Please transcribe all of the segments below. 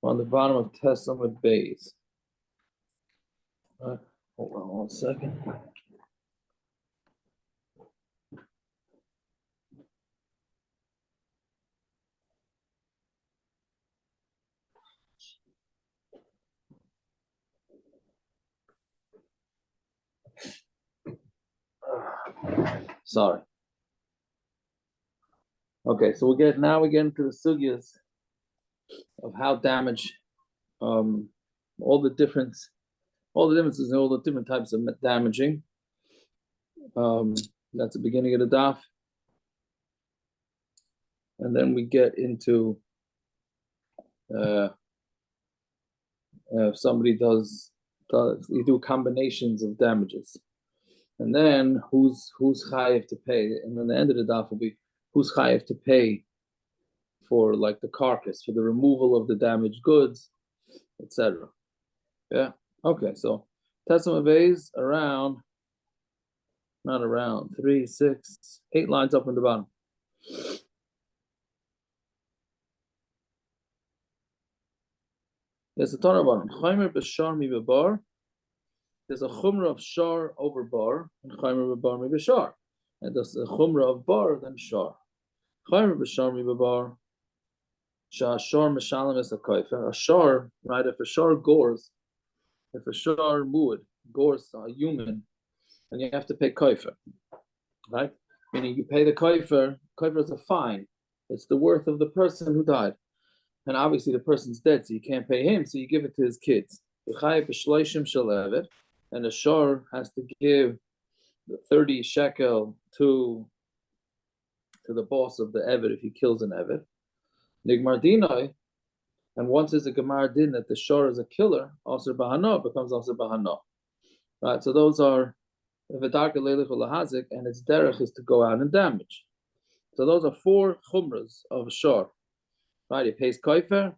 on the bottom of Testament base. Hold on 1 second. Sorry. Okay, so we get into the sugyas of how damage, all the differences and all the different types of damaging. That's the beginning of the daf, and then we get into if somebody does you do combinations of damages, and then who's chayiv to pay, and then the end of the daf will be who's chayiv to pay for like the carcass, for the removal of the damaged goods, etc. Yeah. Okay. So Testament Vase not around 3, 6, 8 lines up on the bottom. There's a ton of bottom. Chaymer b'shar mi b'bar. There's a chumrah of shar over bar, and chaymer b'bar mi b'shar. And there's a chumrah of bar then shar. Chaymer b'shar mi b'bar. Shar mishalim is a kaifer. A shar, right? If a shar gores, if a shar muad gores a human, and you have to pay kaifer, right? Meaning you pay the kaifer. Kaifer is a fine. It's the worth of the person who died. And obviously the person's dead, so you can't pay him, so you give it to his kids. And the shar has to give the 30 shekel to the boss of the eved if he kills an eved. Nigmar dinai, and once there's a gemar din that the shar is a killer, aser bahana becomes aser bahana. Right, so those are v'darka leilich lahazik, and its derech is to go out and damage. So those are 4 chumras of shar. Right, he pays kaifer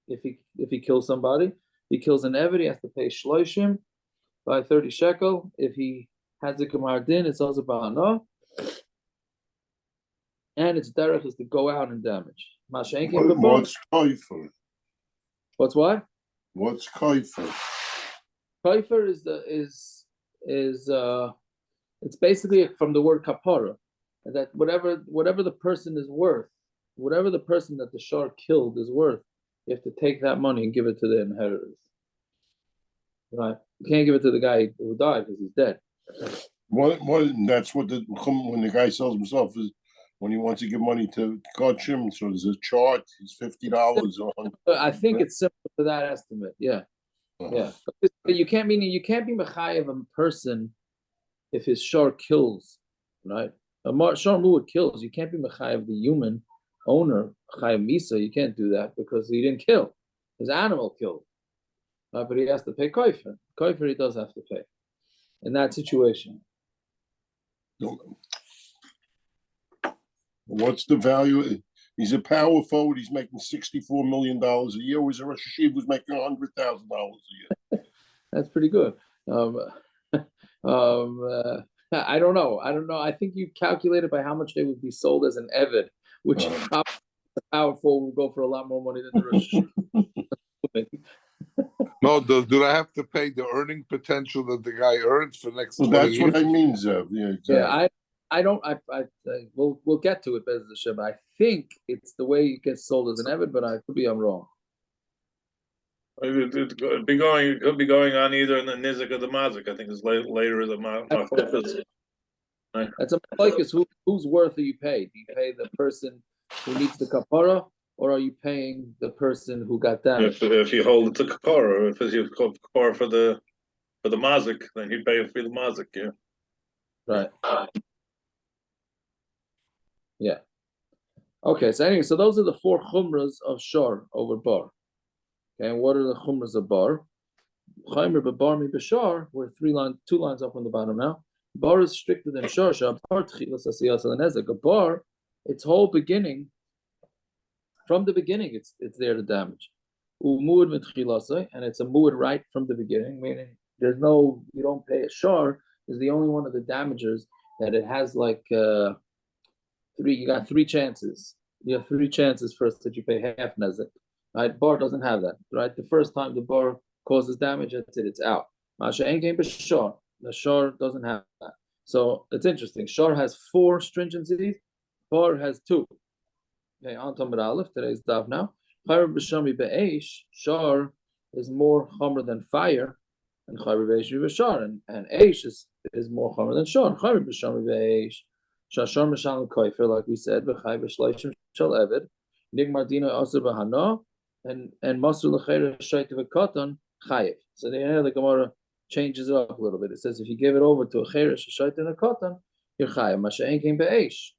if he kills somebody. If he kills an eved, he has to pay shloishim by 30 shekel. If he has a gemar din, it's also bahana, and its derech is to go out and damage. What's kaifer? What's what? What's kaifer? Kaifer it's basically from the word kapara, that whatever the person is worth, whatever the person that the shar killed is worth, you have to take that money and give it to the inheritors. Right? You can't give it to the guy who died because he's dead. That's what when the guy sells himself is when he wants to give money to Kachim, so there's a chart, it's $50 on. I think it's similar to that estimate, yeah. Yeah. You can't be mechayev a person if his shar kills, right? A shar muad kills, you can't be mechayev the human owner, chayev misa, you can't do that because he didn't kill. His animal killed. But he has to pay kaifer. Kaifer he does have to pay in that situation. What's the value? He's a power forward. He's making $64 million a year. Was a Rosh Hashiv who's making $100,000 a year? That's pretty good. I don't know. I think you calculated by how much they would be sold as an eved, which the power forward will go for a lot more money than the Rosh Hashiv. No, do I have to pay the earning potential that the guy earns for next 20 years? That's what I mean, Zev. Yeah, exactly. Yeah, I don't. We'll get to it, Bez Hashem. I think it's the way it gets sold as an eved, but I could be wrong. It could be going on either in the nizik or the mazik. I think it's later in the mazik. That's a focus. Whose worth are you paid? Do you pay the person who needs the kapara, or are you paying the person who got damaged? If you hold it to kapara, if you call kapara for the mazik, then you pay for the mazik. Yeah. Right. Yeah. Okay. So anyway, so those are the 4 chumras of shar over bar. Okay, and what are the chumras of bar? Chaymer b'bar mi b'shar. We're 2 lines up on the bottom now. Bar is stricter than shar. Bar tchilas asiyas al-nezek. A bar, its whole beginning, from the beginning, it's there to damage. Umuad mitchilasay, and it's a muad right from the beginning. Meaning, you don't pay a shar. Is the only one of the damagers that it has like. You got 3 chances. You have 3 chances first that you pay half nezek. Right? Bar doesn't have that. Right? The first time the bar causes damage, that's it. It's out. Masha ain't game b'shar. The shar doesn't have that. So it's interesting. Shar has 4 stringencies. Bar has 2. Okay, on Tamar Aleph, today's daf now. Chayr b'shami be'esh, shar is more chomer than fire, and chayr b'eish b'shar, and eish is more chomer than shar. Chayr b'shami be'esh, shashar m'shal koifer, like we said, v'chay b'shleishim shal eved, nigmar dina aser b'hana, and masur l'chayr shayt v'katan chayiv. So the Gemara changes it up a little bit. It says if you give it over to a chayr shayt and a katan, you're chayiv. Masha'en came be'esh.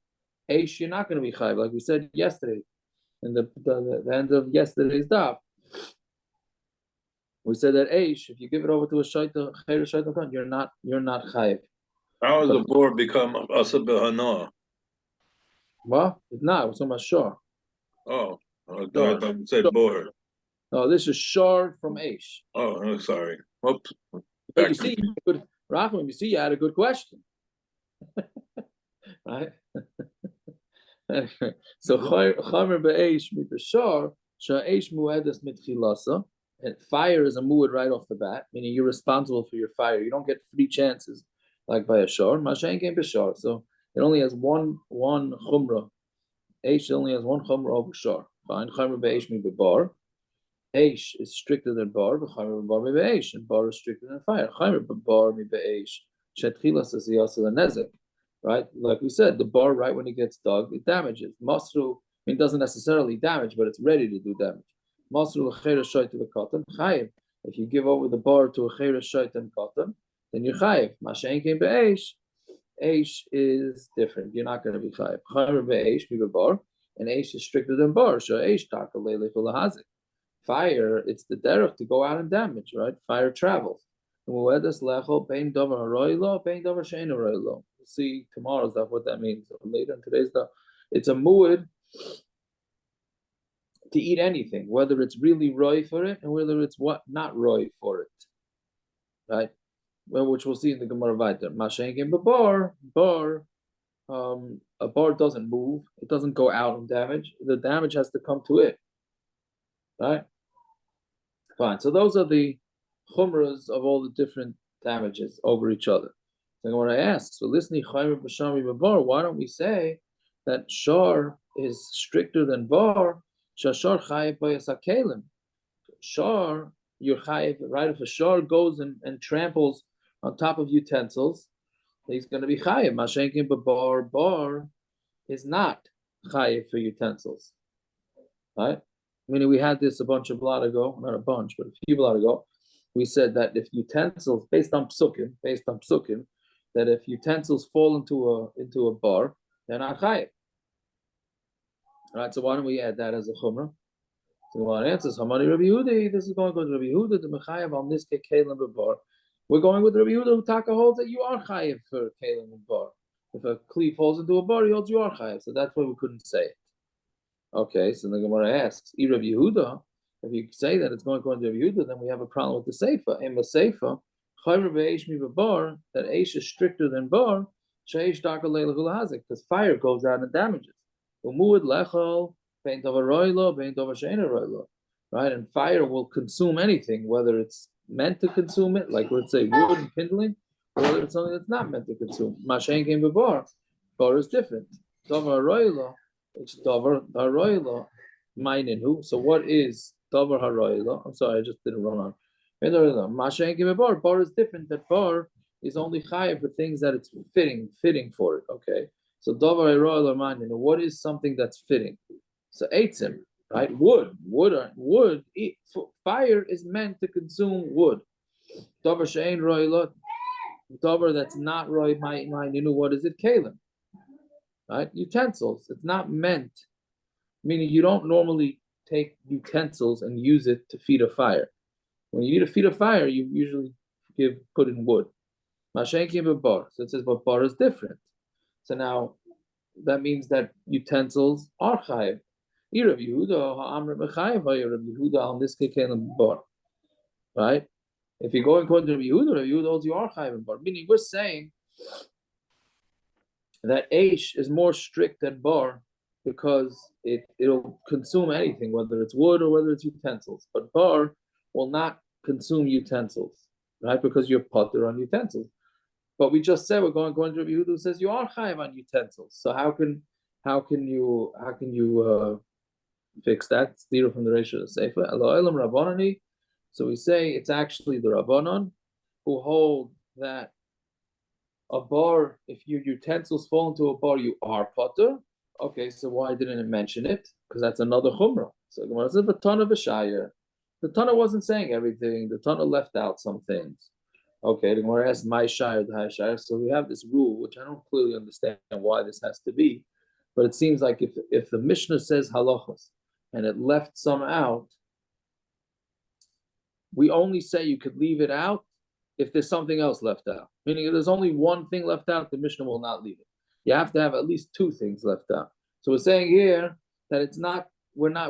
Eish, you're not going to be chayiv, like we said yesterday, in the end of yesterday's daf. We said that Eish, if you give it over to a shaita, chayr shaita, you're not chayiv. How does the board become asa b'hana? Well, it's not. It's almost shor. Oh, I thought you said board. No, this is shor from Eish. Oh, I'm sorry. Oops. But you see, Rachman, you see, you had a good question, right? So chamer be'eish mibeshar sha'eish muedas mitchilasa, and fire is a muad right off the bat, meaning you're responsible for your fire. You don't get 3 chances like by a shar. Mashain came beshar, so it only has one chumrah. Eish only has one chumrah over shar. Fine, chamer be'eish mibebar. Eish is stricter than bar, but chamer be'bar mibe'eish, and bar is stricter than fire. Chamer be'bar mibe'eish shetchilas is yasel nezek. Right, like we said, the bar right when it gets dug, it damages. Masru, it doesn't necessarily damage, but it's ready to do damage. Masru l'chayra shayt v'katan chayiv. If you give over the bar to a chayra shayt and katan, then you're chayiv. Mashain came be'eish. Eish is different. You're not going to be chayiv. Chayiv be'eish bar, and eish is stricter than bar. So eish taka leilei fulahazik. Fire, it's the derech to go out and damage. Right, fire travels. Muedas lechol bein davar haroilo, bein davar shein haroilo. See tomorrow's stuff what that means. Or later in today's stuff, it's a muad to eat anything, whether it's really roy for it and whether it's what not roy for it, right? Well, which we'll see in the Gemara Vayter. Mashenkin bar, a bar doesn't move; it doesn't go out and damage. The damage has to come to it, right? Fine. So those are the chumras of all the different damages over each other. So when I ask, so listening chaymer b'shami b'bar, why don't we say that shar is stricter than bar? Shashar chayiv b'yasakelim. Shar, you're chayiv, right? If a shar goes and tramples on top of utensils, he's going to be chayiv. Mashenkin b'bar, bar is not chayiv for utensils, right? Meaning we had this a bunch of blot ago, not a bunch, but a few blot ago. We said that if utensils, based on psukim, that if utensils fall into a bar, they're not chayiv. All right, so why don't we add that as a chumrah? So the answer is Hamani Rabbi Yehuda. This is going with Rabbi Yehuda. The mechayev on this kelim b'bar. We're going with Rabbi Yehuda who taka holds that you are chayiv for kelim b'bar. If a cleave falls into a bar, he holds you are chayiv. So that's why we couldn't say it. Okay, so the Gemara asks, Rabbi Yehuda. If you say that it's going to Rabbi Yehuda, then we have a problem with the seifa. In the seifa, that Eish is stricter than bar, because fire goes out and damages. Right, and fire will consume anything, whether it's meant to consume it, like let's say wood and kindling, or whether it's something that's not meant to consume. Mashen came bar. Bar is different. Davar haroila, it's davar haroila, maininu. So what is davar haroila? I'm sorry, I just didn't run on. Bar is different. That bar is only chayiv for things that it's fitting for it. Okay, so davar haroila maininu. What is something that's fitting? So eitzim, right? Wood. Fire is meant to consume wood. Davar she'ein roila, davar that's not roy maininu. What is it? Kalim, right? Utensils. It's not meant. Meaning you don't normally take utensils and use it to feed a fire. When you need to feed a fire, you usually put in wood. Mashenki bar. So it says, but bar is different. So now that means that utensils are chayiv. Rabbi Yehuda on this kekelim bar. Right? If you go according to Rabbi Yehuda holds you are chayiv bar. Meaning we're saying that Eish is more strict than bar because it'll consume anything, whether it's wood or whether it's utensils. But bar will not consume utensils, right? Because you're potter on utensils. But we just said we're going to Rabbi Yehuda, who says you are chayiv on utensils. So how can you fix that? It's clear from the ratio of the Sefer. Elohelim Rabbanani. So we say it's actually the Rabbanon who hold that a bar, if your utensils fall into a bar, you are potter. Okay, so why didn't it mention it? Because that's another chumrah. So the Gemara says the Tana v'shayir. The Tana wasn't saying everything. The Tana left out some things. Okay, the Gemara asks my shayir, the high shayir. So we have this rule, which I don't clearly understand why this has to be, but it seems like if the Mishnah says halachos and it left some out, we only say you could leave it out if there's something else left out. Meaning if there's only one thing left out, the Mishnah will not leave it. You have to have at least two things left out. So we're saying here that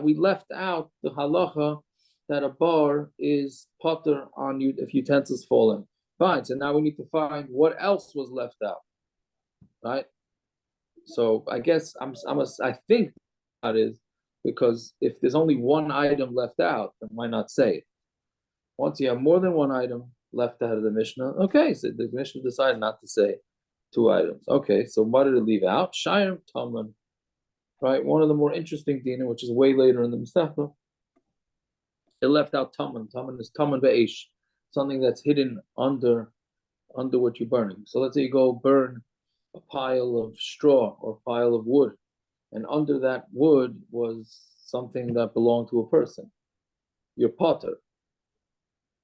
we left out the halacha that a bar is potter on you if utensils fall in. Fine, so now we need to find what else was left out, right? So I guess I think that is because if there's only one item left out, then why not say it? Once you have more than one item left out of the Mishnah, okay, so the Mishnah decided not to say two items. Okay, so what did it leave out? Shayim Taman, right? One of the more interesting dinim, which is way later in the Mishnah, it left out Taman. Taman is Taman Be'esh, something that's hidden under what you're burning. So let's say you go burn a pile of straw or a pile of wood, and under that wood was something that belonged to a person. Your potter,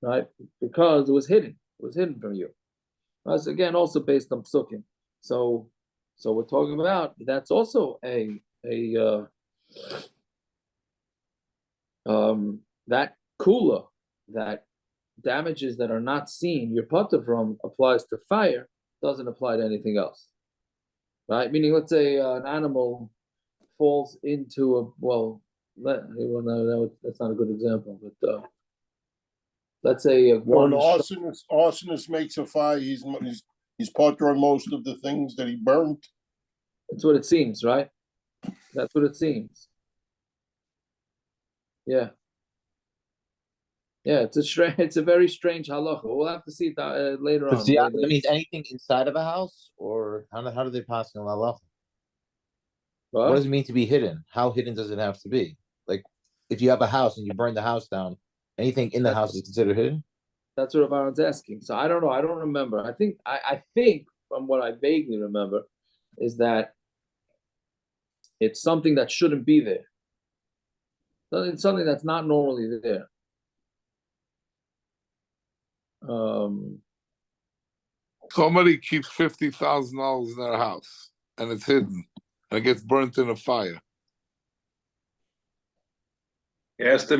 right? Because it was hidden. It was hidden from you. That's again also based on psukim. So we're talking about that's also that kula, that damages that are not seen, your potter from applies to fire, doesn't apply to anything else, right? Meaning, let's say an animal falls into that's not a good example, but let's say when an arsonist makes a fire, he's potter on most of the things that he burnt. That's what it seems, right? That's what it seems. Yeah. Yeah, it's a very strange halacha. We'll have to see it later on. That means anything inside of a house, or how do they pass on halacha? What does it mean to be hidden? How hidden does it have to be? Like, if you have a house and you burn the house down, anything in the house is considered hidden? That's what Aaron's asking. So I don't know. I don't remember. I think from what I vaguely remember is that it's something that shouldn't be there. It's something that's not normally there. Somebody keeps $50,000 in their house and it's hidden and it gets burnt in a fire. Asked the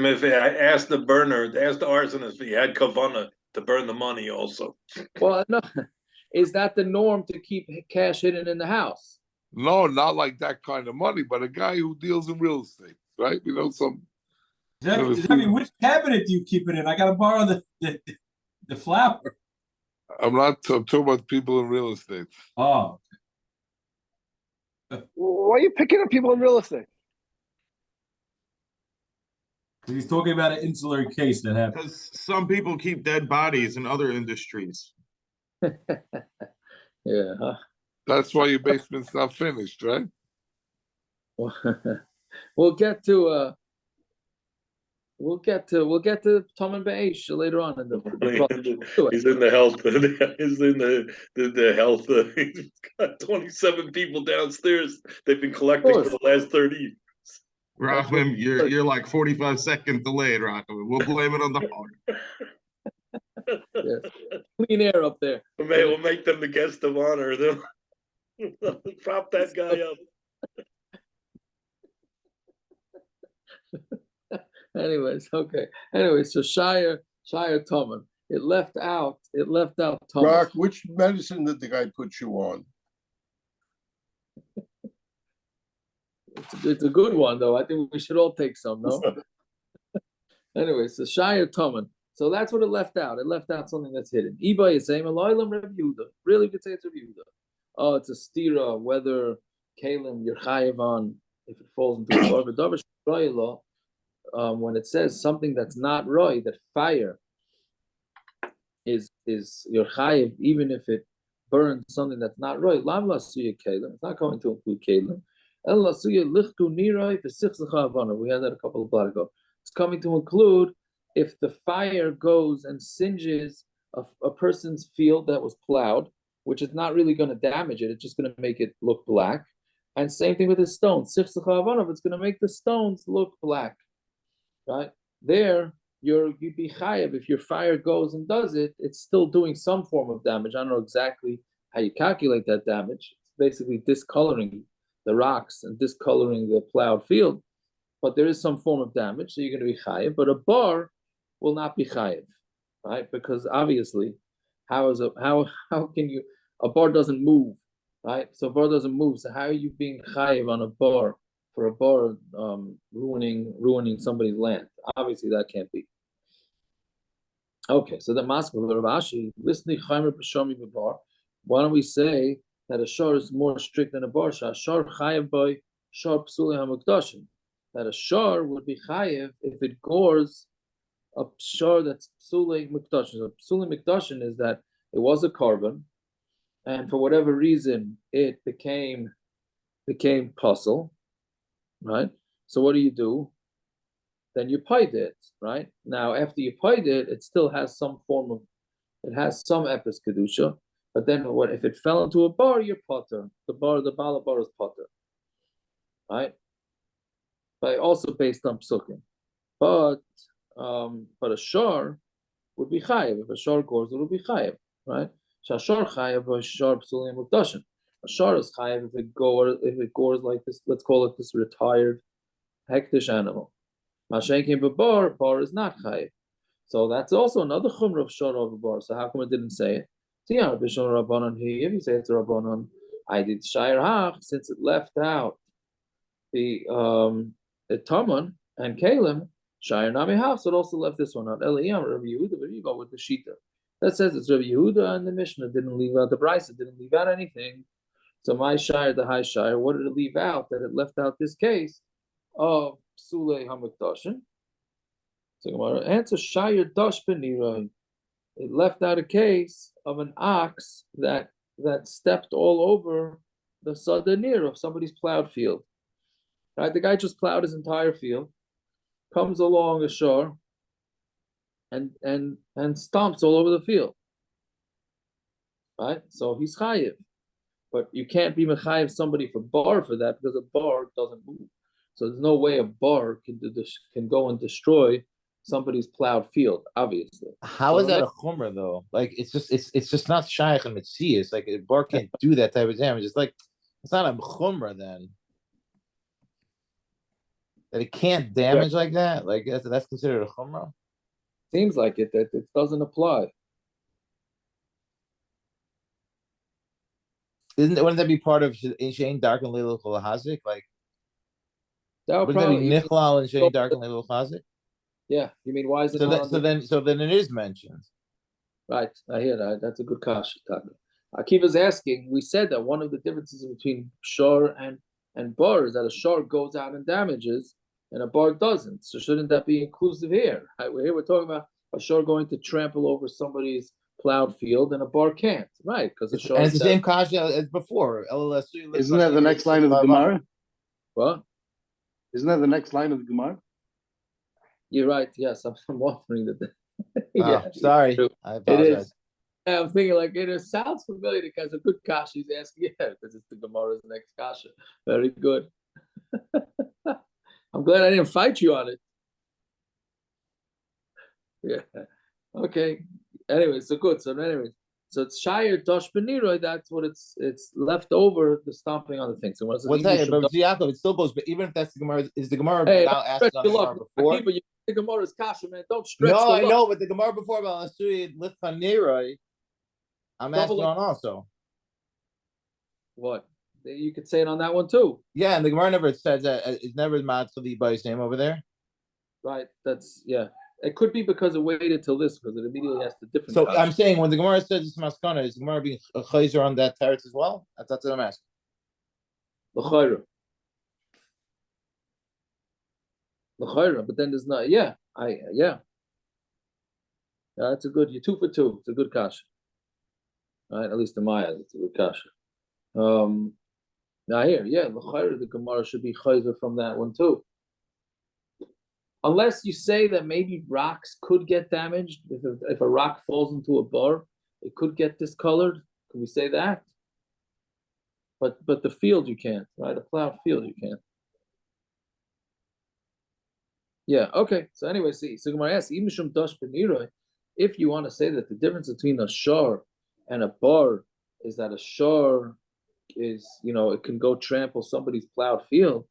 arsonist if he had kavanah to burn the money also. Well, no, is that the norm to keep cash hidden in the house? No, not like that kind of money, but a guy who deals in real estate, right? You know, which cabinet do you keep it in? I got to borrow the flour. I'm talking about people in real estate. Oh. Why are you picking up people in real estate? He's talking about an insular case that happened. Because some people keep dead bodies in other industries. Yeah. Huh? That's why your basement's not finished, right? We'll get to Tom and Beish later on in the He's in the health. He's in the health. He's got 27 people downstairs. They've been collecting for the last 30 years. Rachman, you're like 45 seconds delayed, Rachman. We'll blame it on the heart. Yes. Clean air up there. We'll make them the guest of honor. They'll prop that guy up. Anyways, okay. Anyways, so Shire Toman. It left out Thomas. Rock, which medicine did the guy put you on? It's a good one, though. I think we should all take some, no? Anyway, so Shire Toman. So that's what it left out. It left out something that's hidden. Iba is saying, really, we could say it's Reb Yehuda. Oh, it's a stira, whether Kalim, you're chayiv on if it falls into a bar. But when it says something that's not roy, that fire is your chayiv, even if it burns something that's not roy. Lam lasuya kelim. It's not going to include kelim. El lasuya lichtu nirai v'sichzacha avana. We had that a couple of blocks ago. It's coming to include if the fire goes and singes a person's field that was plowed, which is not really going to damage it. It's just going to make it look black. And same thing with the stones. Sichzacha avana. It's going to make the stones look black. Right there, you'd be chayav. If your fire goes and does it, it's still doing some form of damage. I don't know exactly how you calculate that damage. It's basically discoloring the rocks and discoloring the plowed field, but there is some form of damage, so you're going to be chayav. But a bar will not be chayav, right? Because obviously, how can you? A bar doesn't move, right? So a bar doesn't move. So how are you being chayav on a bar? For a bar ruining somebody's land. Obviously, that can't be. Okay, so the mask of Rav Ashi, listening chaymer b'shomi b'bar. Why don't we say that a shor is more strict than a bar? Shor chayev by shor psuli hamukdashim. That a shor would be chayev if it gores a shor that's psuli mukdashim. So psuli mukdashim is that it was a carbon, and for whatever reason it became puzzle. Right? So what do? Then you paid it, right? Now, after you paid it, it still has some form of, it has some epis kedusha, but then what if it fell into a bar, you're potter. The bala bar is potter. Right? But also based on psukim. But a shor would be chayev. If a shor gores, it would be chayev, right? Shashor chayev or shor psulim mukdashim. A shor is chayev if it gores like this. Let's call it this retired hektish animal. Mashenkin b'bar, bar is not chayev. So that's also another chumrah of shor over bar. So how come it didn't say it? If you say it's a rabbanon, I did shayr hach since it left out the taman and kalim. Shayr nami hach, it also left this one out. Eliyam Rabbi Yehuda, but you go with the shita that says it's Rabbi Yehuda, and the Mishnah didn't leave out the brisa, didn't leave out anything. So my shire, the high shire, what did it leave out? That it left out this case of psulei hamukdashin. So answer shire dash benirai. It left out a case of an ox that stepped all over the sadanir of somebody's plowed field. Right, the guy just plowed his entire field, comes along ashore, and stomps all over the field. Right, so he's chayiv. But you can't be mechayiv somebody for bar for that because a bar doesn't move. So there's no way a bar can go and destroy somebody's plowed field. Obviously, how is that a chumrah though? Like it's just not shaykh and mitzi. It's like a bar can't do that type of damage. It's like it's not a chumrah then. That it can't damage like that. Like that's considered a chumrah. Seems like it that it doesn't apply. Wouldn't that be part of Shane Dark and Leil Hazik? Like, wouldn't that be Nichlal and Shane Dark and Leil Hazik? Yeah, you mean why is it? So then it is mentioned. Right, I hear that. That's a good kasha. Akiva's asking. We said that one of the differences between shor and bar is that a shor goes out and damages, and a bar doesn't. So shouldn't that be inclusive here? Right, we're talking about a shor going to trample over somebody's plowed field, and a bar can't, right? Because the shor. And it's the same kasha as before. Isn't that the next line of the Gemara? What? Isn't that the next line of the Gemara? You're right. Yes, I'm wondering that. Yeah, sorry, I apologize. It is. I'm thinking like it sounds familiar because a good kasha he's asking. Yeah, because it's the Gemara's next kasha. Very good. I'm glad I didn't fight you on it. Yeah. Okay. Anyway, so good. So it's shire dosh beniroy. That's what it's left over the stomping on the thing. So what's that? But Yaakov, it still goes. But even if that's the Gemara, is the Gemara now asking on the Gemara before? But the Gemara's kasha, man. Don't stretch. No, I know, but the Gemara before about Lasui Litfaneroy, I'm asking on also. What? You could say it on that one too. Yeah, and the Gemara never says that. It's never Matzali by his name over there. Right. That's yeah. It could be because it waited till this because it immediately has the different. So I'm saying when the Gemara says it's maskana, is the Gemara being a chayzer on that teretz as well? That's what I'm asking. The chayra. But then there's not. Yeah, that's a good. You're 2 for 2. It's a good kasha. Right, at least in my eyes, it's a good kasha. Now here, the Gemara should be chayzer from that one too. Unless you say that maybe rocks could get damaged. If a rock falls into a bar, it could get discolored. Can we say that? But the field you can't, right? A plowed field you can't. Yeah, okay. So anyway, so Gemara asks, if you want to say that the difference between a shar and a bar is that a shar is, it can go trample somebody's plowed field,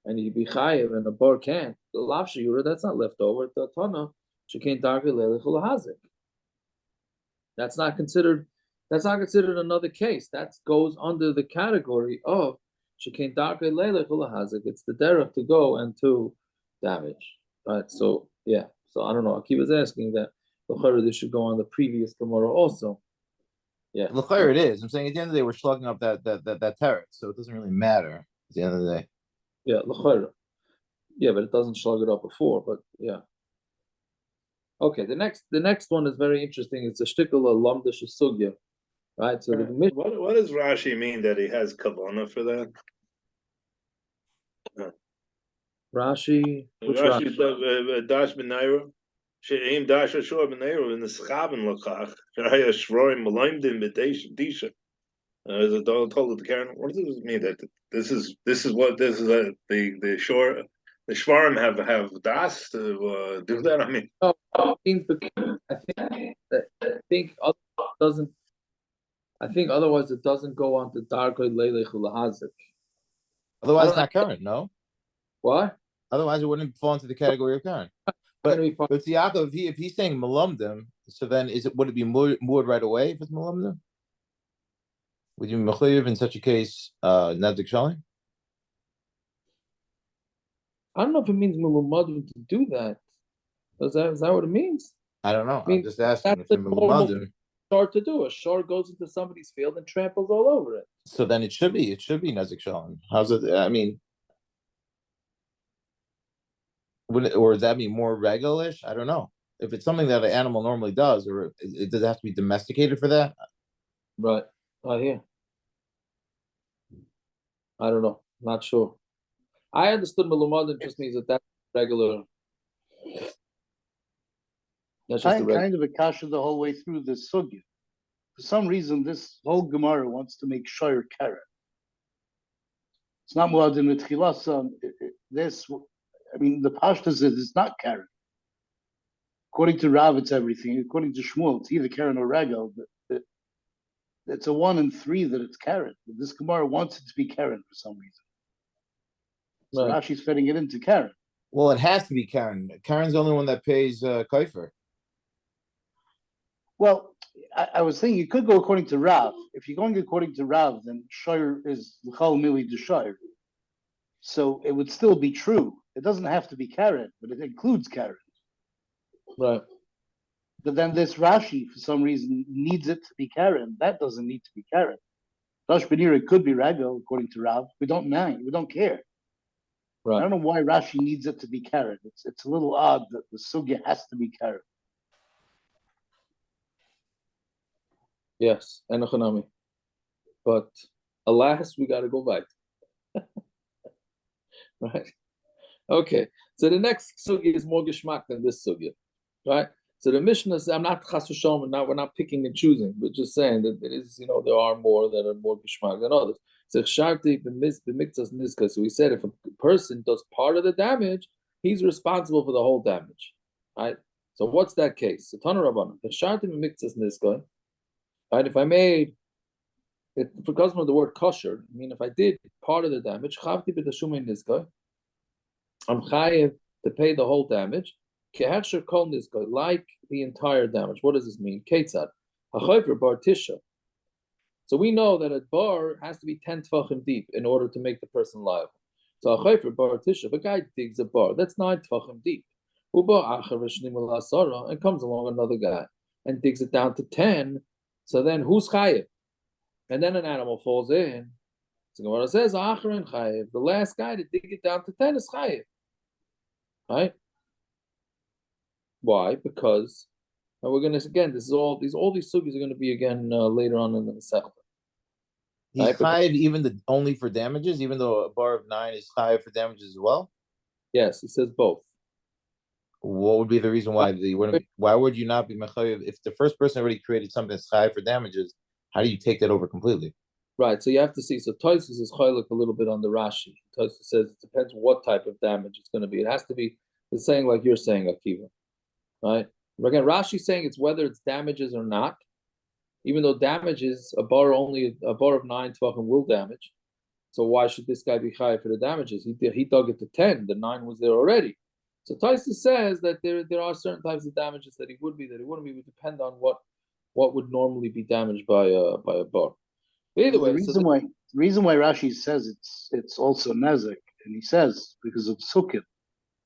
and you be chayiv, and a bar can't. The lav sheyura, that's not left over. The tana shekain darkei leilech ulahazik. That's not considered. That's not considered another case. That goes under the category of shekain darkei leilech ulahazik. It's the derech to go and to damage. Right. So yeah. So I don't know. Akiva's asking that this should go on the previous Gemara also. Yeah. L'chayr it is. I'm saying at the end of the day, we're slugging up that teretz, so it doesn't really matter at the end of the day. Yeah, l'chayr. Yeah, but it doesn't slug it up before. But yeah. Okay. The next one is very interesting. It's a shtickle of lamdish sugya, right? So what does Rashi mean that he has kavanah for that? Rashi. Rashi dash b'naira. She'im dash ashur b'naira in the schaben lokach. Shaya shroim malimdim b'disha. As a told the Karen, what does it mean that this is the shore, the shvarim have das to do that? I mean, I think otherwise it doesn't go on to darkei leilech ulahazik. Otherwise, it's not current, no. What? Otherwise, it wouldn't fall into the category of current. But Yaakov, if he's saying malamdim, so then would it be moored right away if it's malamdim? Would you be mechayiv in such a case, nazik shalim? I don't know if it means mulumadim to do that. Is that what it means? I don't know. I'm just asking. That's the normal shor to do. A shor goes into somebody's field and tramples all over it. So then it should be nazik shalim. How's it? I mean, or does that be more regularish? I don't know. If it's something that an animal normally does, or does it have to be domesticated for that? Right. Yeah. I don't know. Not sure. I understood malumadim just means that's regular. That's just kind of a kasha the whole way through the sugya. For some reason, this whole Gemara wants to make shayr karen. It's not muadin with chilasam. This, I mean, the pashta says it's not karen. According to Rav, it's everything. According to Shmuel, it's either karen or regal. But it's a 1 in 3 that it's karen. But this Gemara wants it to be karen for some reason. So right. Rashi's fitting it into karen. Well, it has to be karen. Karen's the only one that pays kaifer. Well, I was thinking you could go according to Rav. If you're going according to Rav, then shayr is l'chal mili d'shayr. So it would still be true. It doesn't have to be karen, but it includes karen. Right. But then this Rashi, for some reason, needs it to be karen. That doesn't need to be karen. Rosh Benira could be regal according to Rav. We don't mind. We don't care. Right. I don't know why Rashi needs it to be karen. It's a little odd that the sugya has to be karen. Yes, enochanami. But alas, we got to go back. Right. Okay. So the next sugya is more geschmack than this sugya, right? So the Mishnah says, I'm not chas v'shalom, and we're not picking and choosing, but just saying that it is, there are more that are more geschmack than others. So sharti b'miktzas nizka. So we said if a person does part of the damage, he's responsible for the whole damage, right? So what's that case? So Tana Rabbanan, sharti b'miktzas nizka. Right? If I made it, because of the word kosher, I mean, if I did part of the damage, chavti b'tashumei nizka, I'm chayiv to pay the whole damage. Kehersher kol nizka, like the entire damage. What does this mean? Ketzad hachayver bar tisha. So we know that a bar has to be 10 tvachim deep in order to make the person liable. So hachayver bar tisha, if a guy digs a bar that's 9 tvachim deep, and comes along another guy and digs it down to 10. So then who's chayiv? And then an animal falls in. So Gemara says, Acharon chayiv. The last guy to dig it down to 10 is chayiv. right? Why? Because we're going to again. This is all these sugis are going to be again later on in the Masechta. He's Right? chayiv even only for damages, even though a bar of 9 is chayiv for damages as well. Yes, it says both. What would be the reason why why would you not be mechayiv if the first person already created something that's chayiv for damages? How do you take that over completely? Right, so you have to see. So Tosfos is chaylik a little bit on the Rashi. Tosfos says it depends what type of damage it's going to be. It has to be the same like you're saying, Akiva. Right? Again, Rashi's saying it's whether it's damages or not. Even though damages, a bar of 9 tvachim will damage. So why should this guy be chayiv for the damages? He dug it to 10. The 9 was there already. So Tosfos says that there are certain types of damages that he wouldn't be. It would depend on what would normally be damaged by a bar. Either way, the reason why Rashi says it's also nezik, and he says because of psukim.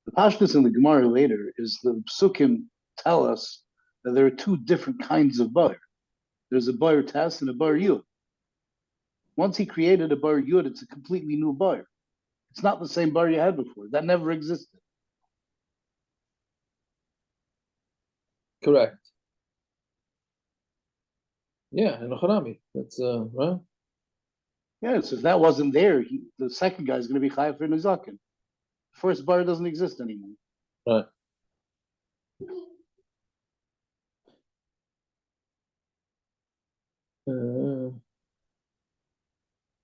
The pashtus in the Gemara later is the psukim tell us that there are two different kinds of bar. There's a bar tas and a bar yud. Once he created a bar yud, it's a completely new bar. It's not the same bar you had before. That never existed. Correct. Yeah, and Acharami. That's right. Yeah, so if that wasn't there, the second guy is going to be chayav for nezakin. The first bar doesn't exist anymore. Right.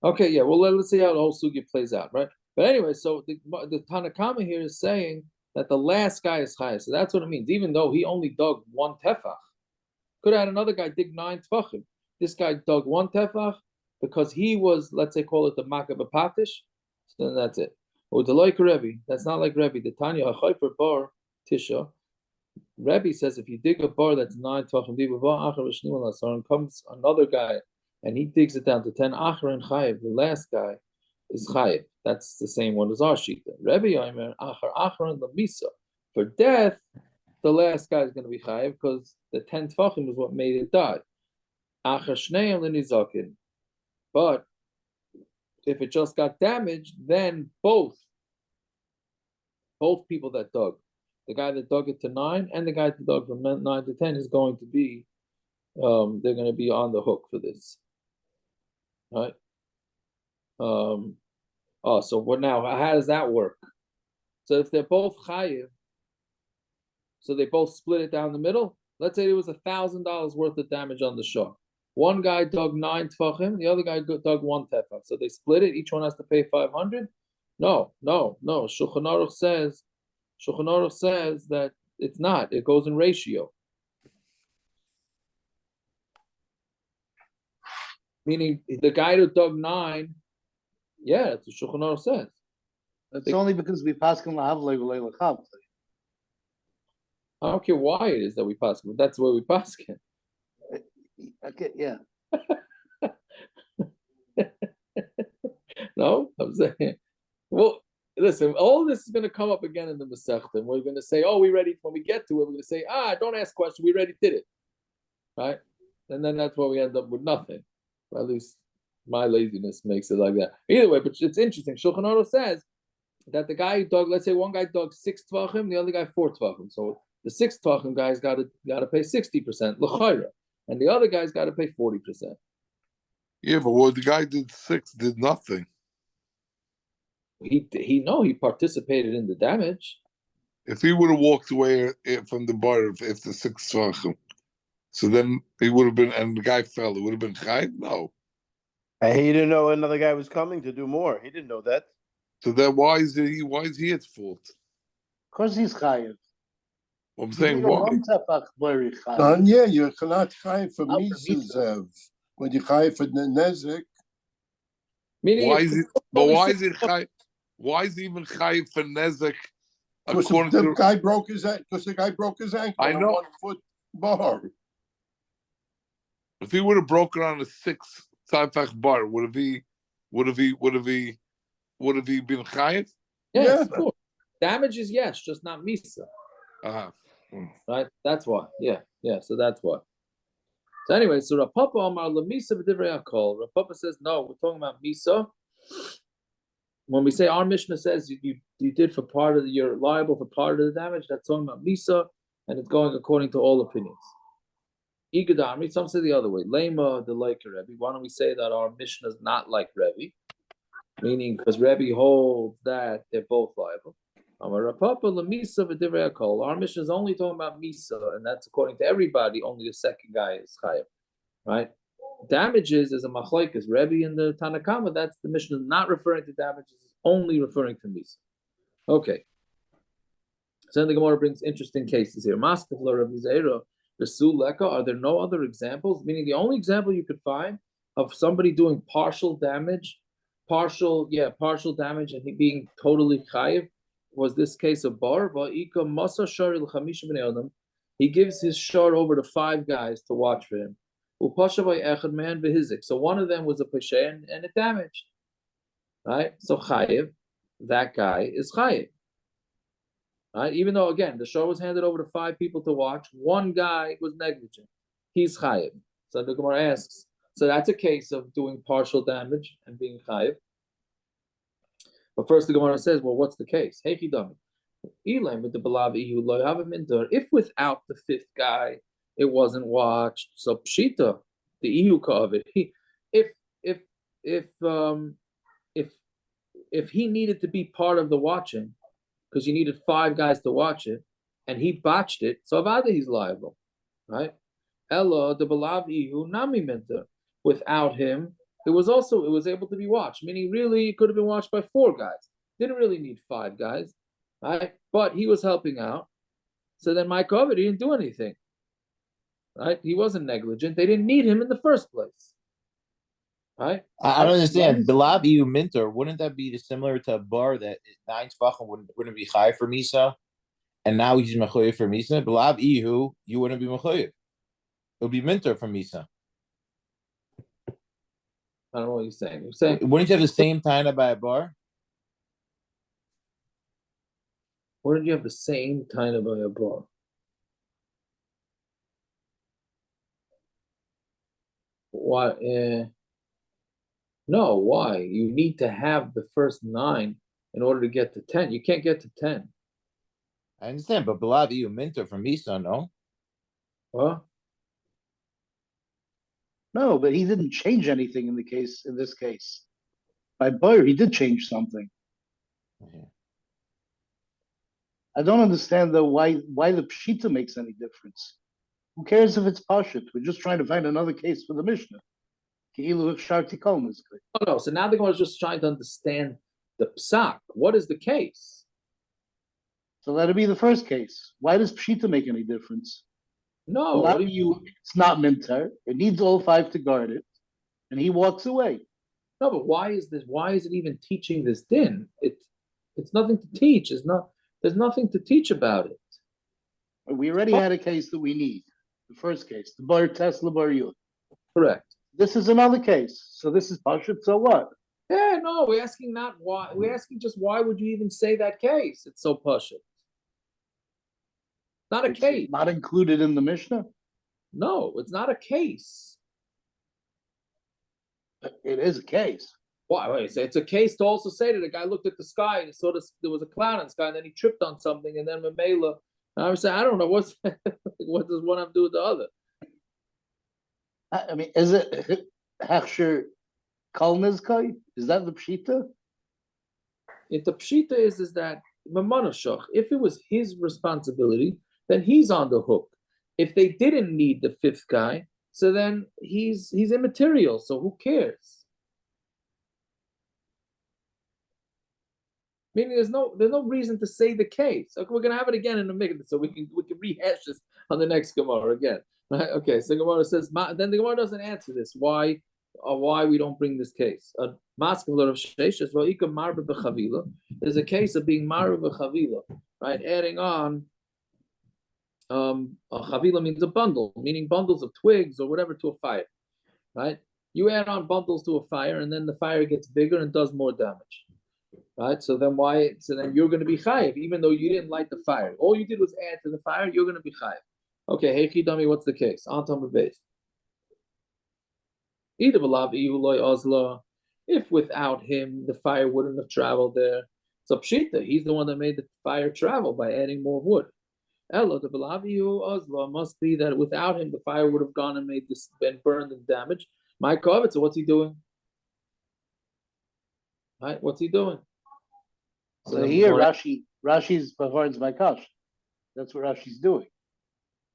Okay, yeah. Well, let's see how the whole sugya plays out, right? But anyway, so the Tanakama here is saying that the last guy is chayav. So that's what it means. Even though he only dug 1 tefach, could have had another guy dig 9 tefachim. This guy dug 1 tefach because he was, let's say, call it the makabapatish. So then that's it. Or the like Rebbe. That's not like Rebbe. The Tanya Hachayfer bar tisha. Rebbe says if you dig a bar that's 9 tefachim, comes another guy and he digs it down to 10 achar and chayiv. The last guy is chayiv. That's the same one as our shita. Rebbe Yomer achar and lamisa. For death, the last guy is going to be chayiv because the 10 tefachim is what made it die. Achar shneim l'nizakin. But if it just got damaged, then both people that dug, the guy that dug it to 9 and the guy that dug from 9 to 10 is going to be, they're going to be on the hook for this, right? So what now? How does that work? So if they're both chayiv, so they both split it down the middle. Let's say there was $1,000 worth of damage on the shah. One guy dug 9 tefachim, the other guy dug 1 tefach. So they split it. Each one has to pay 500. No. Shulchan Aruch says that it's not. It goes in ratio. Meaning the guy who dug 9, yeah, that's what Shulchan Aruch says. That's only because we pass him lahavlei v'lei lechav. I don't care why it is that we pass him, but that's the way we pass him. Okay, yeah. No, I'm saying, well, listen, all this is going to come up again in the Masechta, and we're going to say, oh, when we get to it, we're going to say, don't ask questions, we already did it, right? And then that's why we end up with nothing. Or at least my laziness makes it like that. Either way, but it's interesting. Shulchan Aruch says that the guy who dug, let's say one guy dug 6 tvachim, the other guy 4 tvachim. So the 6 tvachim guy's got to pay 60%, l'chayra. And the other guy's got to pay 40%. Yeah, but the guy did 6 did nothing. He participated in the damage. If he would have walked away from the bar if the 6 tvachim, so then he would have been, and the guy fell, it would have been chayiv? No. And he didn't know another guy was coming to do more. He didn't know that. So then why is he at fault? Because he's chayiv. I'm saying why? Yeah, you're not chayiv for mises, when you're chayiv for nezik. Why is it? But why is it chayiv? Why is he even chayiv for nezik? Because the guy broke his ankle. I know. 1 foot bar. If he would have broken on a 6 tefach bar, would have he been chayiv? Yes, of course. Damages, yes, just not misa. Right? That's why. Yeah. So that's why. So anyway, so Rav Papa Amar LaMisa v'divrei Hakol. Rav Papa says no. We're talking about misa. when we say our Mishnah says you did for part of you're liable for part of the damage, that's talking about Misa, and it's going according to all opinions. Igadamri, some say the other way. Lema the like Rebbe. Why don't we say that our Mishnah is not like Rebbe? Meaning because Rebbe holds that they're both liable. Our Mishnah is only talking about Misa, and that's according to everybody. Only the second guy is chayav, right? Damages is a machlokes Rebbe and the Tanakama. That's the Mishnah not referring to damages, it's only referring to Misa. Okay. So then the Gemara brings interesting cases here. Are there no other examples? Meaning the only example you could find of somebody doing partial damage and he being totally chayiv was this case of Bar. He gives his shor over to 5 guys to watch for him. So one of them was a peshe and it damaged. Right? So chayiv, that guy is chayiv. Right? Even though, again, the shor was handed over to 5 people to watch, one guy was negligent. He's chayiv. So the Gemara asks, so that's a case of doing partial damage and being chayiv. But first the Gemara says, well, what's the case? If without the 5th guy, it wasn't watched, so pshita, the ihu of it. If he needed to be part of the watching, because you needed 5 guys to watch it, and he botched it, so avada he's liable, right? Ella the balav ihu nami minter. Without him, it was able to be watched. Meaning, really, it could have been watched by 4 guys. Didn't really need 5 guys, right? But he was helping out. So then, my covet, he didn't do anything, right? He wasn't negligent. They didn't need him in the first place, right? I don't understand. Belav iu minter, wouldn't that be similar to a bar that 9 tefachim wouldn't be high for Misa, and now he's mechoyev for Misa? Belav iu, you wouldn't be mechoyev. It would be minter for Misa. I don't know what you're saying. You're saying wouldn't you have the same taina by a bar? Wouldn't you have the same taina by a bar? Why? No, why? You need to have the first 9 in order to get to 10. You can't get to 10. I understand, but Belav iu minter from Misa, no? What? No, but he didn't change anything in this case. By Boyer, he did change something. Mm-hmm. I don't understand though why the pshita makes any difference. Who cares if it's pashut? We're just trying to find another case for the Mishnah. No. So now the Gemara is just trying to understand the psak. What is the case? So let it be the first case. Why does pshita make any difference? No, it's not mintar. It needs all 5 to guard it, and he walks away. No, but why is this? Why is it even teaching this din? It's nothing to teach. There's nothing to teach about it. We already had a case that we need. The first case, the bar tesla bar yud. Correct. This is another case. So this is pashut. So what? Yeah, no, we're asking not why. We're asking just why would you even say that case? It's so pashut. Not a case. Not included in the Mishnah? No, it's not a case. It is a case. Why? Wait, it's a case to also say that the guy looked at the sky and saw there was a cloud in the sky, and then he tripped on something, and then Mamela. And I was saying, I don't know what does one have to do with the other. I mean, is it Hechsher Kol Nizkai? Is that the pshita? The pshita is that if it was his responsibility, then he's on the hook. If they didn't need the 5th guy, so then he's immaterial. So who cares? Meaning there's no reason to say the case. Okay, we're gonna have it again in a minute, so we can rehash this on the next Gemara again. Right? Okay, so Gemara says then the Gemara doesn't answer this. Why we don't bring this case? There's a case of being marba b'chavila, right? Adding on a chavila means a bundle, meaning bundles of twigs or whatever to a fire, right? You add on bundles to a fire, and then the fire gets bigger and does more damage, right? So then you're going to be chayiv, even though you didn't light the fire. All you did was add to the fire. You're going to be chayiv. Okay, hey Chidami, what's the case? Antam base. Either b'lav iuloi ozla. If without him the fire wouldn't have traveled there, so pshita, he's the one that made the fire travel by adding more wood. Elo the Belaviu Oslo must be that without him the fire would have gone and made this been burned and damaged. My covet, so what's he doing? Right, what's he doing? So here Rashi's provides my kash. That's what Rashi's doing.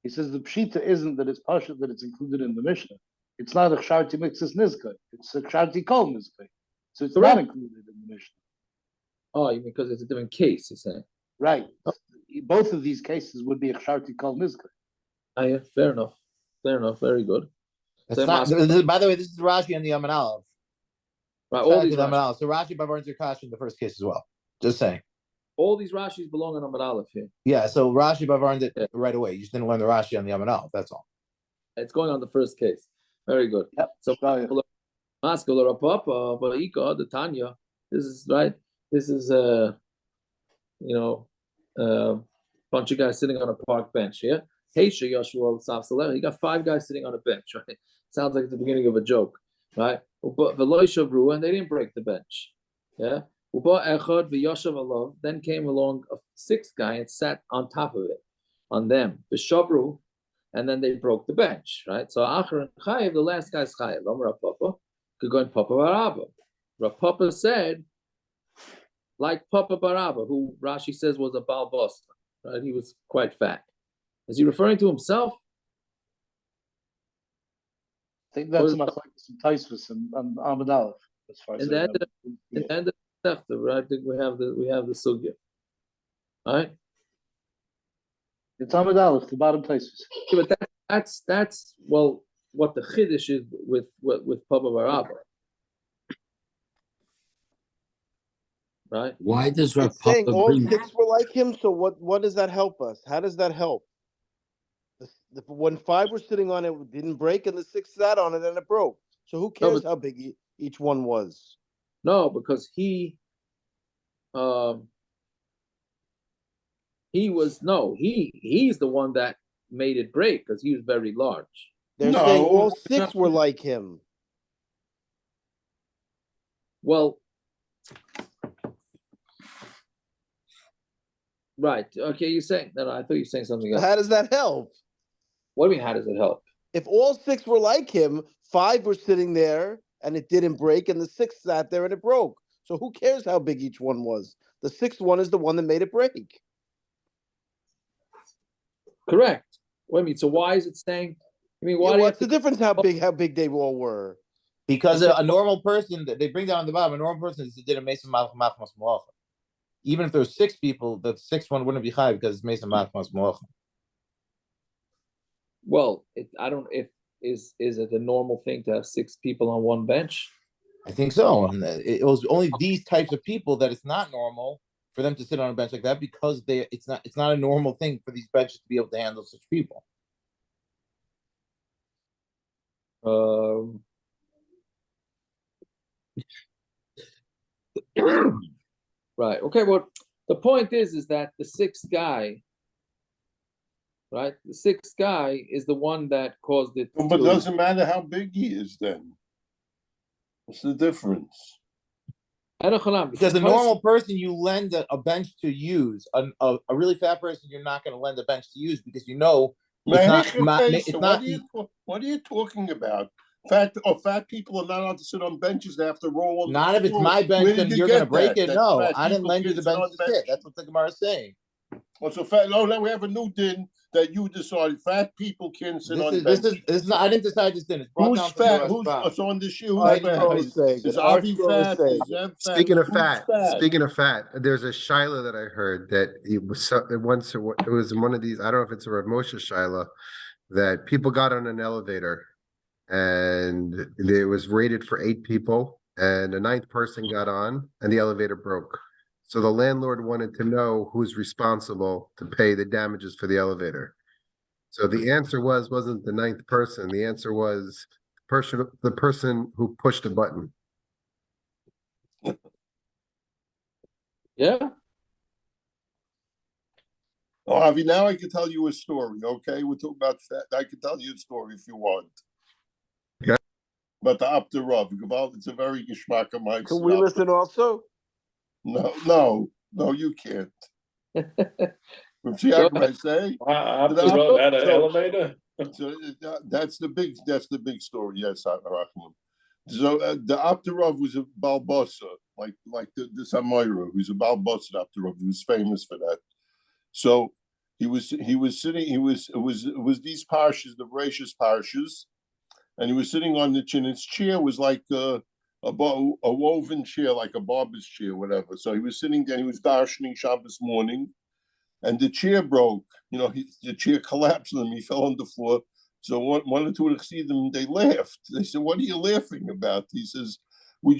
He says the pshita isn't that it's pasha that it's included in the Mishnah. It's not a ksharti mixes nizkai. It's a ksharti kol nizkai. So it's not included in the Mishnah. Oh, you mean because it's a different case, you're saying? Right. Both of these cases would be a ksharti kol nizkai. Oh, yeah, fair enough. Fair enough. Very good. That's not, by the way, this is Rashi and the Amid Aleph. Right, all these Rashi. So Rashi by Barnes Kash in the first case as well. Just saying. All these Rashis belong on Amid Aleph here. Yeah, so Rashi by Barnes right away. You just didn't learn the Rashi on the Amid Aleph. That's all. It's going on the first case. Very good. Yep. So the Tanya. This is right. This is bunch of guys sitting on a park bench. Yeah. He got 5 guys sitting on a bench. Right. Sounds like the beginning of a joke. Right. But and they didn't break the bench. Yeah. Then came along a 6th guy and sat on top of it, on them. And then they broke the bench, right? So Achar and Chayev, the last guy's Chayev. Rapapa could go in Papa Barabba. Rapapa said, like Papa Barabba, who Rashi says was a Baal Basta, right? He was quite fat. Is he referring to himself? I think that's enough like some Taisvus and Amid Aleph, as far as in the end of the chapter, right? I think we have the sugya. All right? It's Amid Aleph, the bottom Taisvus. Yeah, but that's well what the chiddush is with Papa Barabba. Right? Why does Rav It's saying Papa all bring 6 were like him? So what does that help us? How does that help? When 5 were sitting on it, it didn't break, and the 6 sat on it and it broke. So who cares how big each one was? No, because he's the one that made it break because he was very large. They're saying all 6 were like him. Well, right. Okay, you're saying no, I thought you were saying something else. How does that help? What do you mean, how does it help? If all 6 were like him, 5 were sitting there and it didn't break, and the 6th sat there and it broke. So who cares how big each one was? The 6th one is the one that made it break. Correct. What do you mean? So why is it saying? I mean, why? What's the difference? How big they all were? Because a normal person, they bring down the bottom. A normal person did a Mason Malachmas Malacha. Even if there's 6 people, the 6th one wouldn't be high because it's Mason Malachmas Malacha. Well, is it a normal thing to have 6 people on one bench? I think so. And it was only these types of people that it's not normal for them to sit on a bench like that because it's not a normal thing for these benches to be able to handle such people. Right. Okay. Well, the point is that the 6th guy, right? The 6th guy is the one that caused it. But it doesn't matter how big he is then. What's the difference? Because a normal person you lend a bench to use. A really fat person you're not going to lend a bench to use because what are you talking about? Fat people are not allowed to sit on benches. They have to roll. Not if it's my bench, then you're going to break it. No, I didn't lend you the bench to sit. That's what the Gemara is saying. Oh, so fat. No, now we have a new din that you decided fat people can sit on benches. This is not. I didn't decide this din. It's who's fat? Who's on this shoe? Who's fat? Is Avi fat? Is Zev fat? Speaking of fat, there's a Shiloh that I heard that it was one of these. I don't know if it's a Rav Moshe Shiloh that people got on an elevator and it was rated for 8 people, and a 9th person got on, and the elevator broke. So the landlord wanted to know who's responsible to pay the damages for the elevator. So the answer wasn't the 9th person. The answer was the person who pushed the button. Yeah. Oh, Avi, now I can tell you a story. Okay, we're talking about fat. I can tell you a story if you want. But the up the Rav, it's a very geschmack of my. Can we listen also? No, you can't. From I say Up the Rav had an elevator. So that's the big story. Yes, Rahman. So the Abderov was a Balbosa, like the Samoira, who's a Balbosa Abderov, who was famous for that. So he was sitting. It was these parshas, the Rashis parshas, and he was sitting on the chin. His chair was like a woven chair, like a barber's chair, whatever. So he was sitting there. He was darshaning Shabbos morning, and the chair broke. The chair collapsed on him. He fell on the floor. So one or two of them, they laughed. They said, "What are you laughing about?" He says, the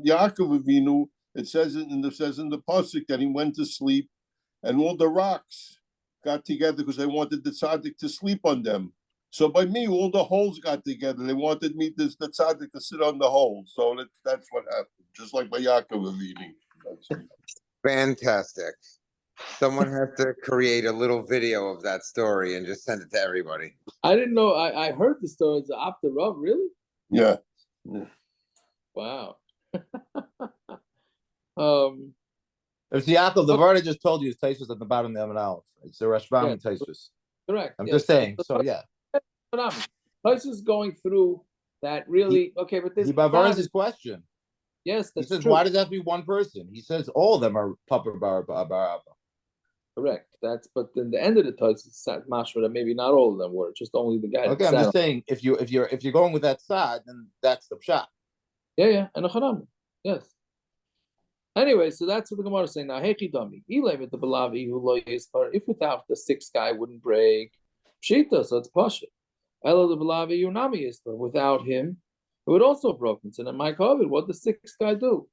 Yaakov Avinu. It says in the pasuk that he went to sleep, and all the rocks got together because they wanted the tzaddik to sleep on them. So by me, all the holes got together. They wanted me the tzaddik to sit on the holes. So that's what happened. Just like by Yaakov Avinu. Fantastic. Someone has to create a little video of that story and just send it to everybody. I didn't know. I heard the story. It's after Rav, really? Yeah. Wow. It's Yaakov. The word I just told you is Taisus at the bottom of the Aleph. It's the Rashbam and Taisus. Correct. I'm just saying. So yeah. Taisus going through that really. Okay, but this. He bavars his question. Yes, he that's says, true. why does that have to be one person? He says all of them are Papa Bar. Correct. But then the end of the Taisus sat mashma that maybe not all of them were, just only the guy. Okay, I'm just saying if you're going with that side, then that's the pshat. Yeah, and a chanam. Yes. Anyway, so that's what the Gemara is saying now. Hey, chidami, the balavi who lo yispar. If without the sixth guy wouldn't break, pshita, so it's pasha. Elo the balavi yunami yispar. Without him, it would also have broken. So then, my COVID, what did the sixth guy do?